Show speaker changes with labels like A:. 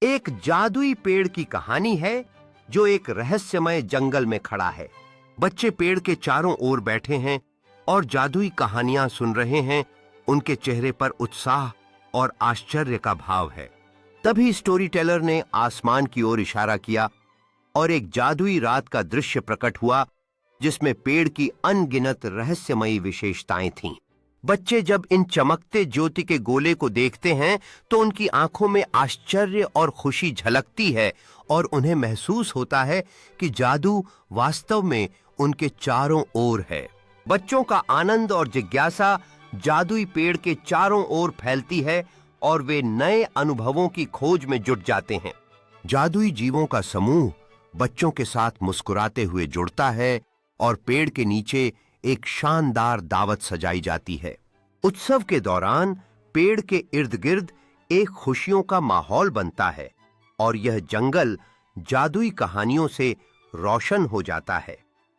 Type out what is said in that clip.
A: एक जादुई पेड़ की कहानी है जो एक रहस्यमय जंगल में खड़ा है। बच्चे पेड़ के चारों ओर बैठे हैं और जादुई कहानियां सुन रहे हैं। उनके चेहरे पर उत्साह और आश्चर्य का भाव है। तभी स्टोरी टेलर ने आसमान की ओर इशारा किया और एक जादुई रात का दृश्य प्रकट हुआ जिसमें पेड़ की अनगिनत रहस्यमयी विशेषताएं थीं। बच्चे जब इन चमकते ज्योति के गोले को देखते हैं तो उनकी आंखों में आश्चर्य और खुशी झलकती है और उन्हें महसूस होता है कि जादू वास्तव में उनके चारों ओर है। बच्चों का आनंद और जिज्ञासा जादुई पेड़ के चारों ओर फैलती है और वे नए अनुभवों की खोज में जुट जाते हैं। जादुई जीवों का समूह बच्चों के साथ मुस्कुराते हुए जुड़ता है और पेड़ के नीचे एक शानदार दावत सजाई जाती है। उत्सव के दौरान पेड़ के इर्द गिर्द एक खुशियों का माहौल बनता है और यह जंगल जादुई कहानियों से रोशन हो जाता है।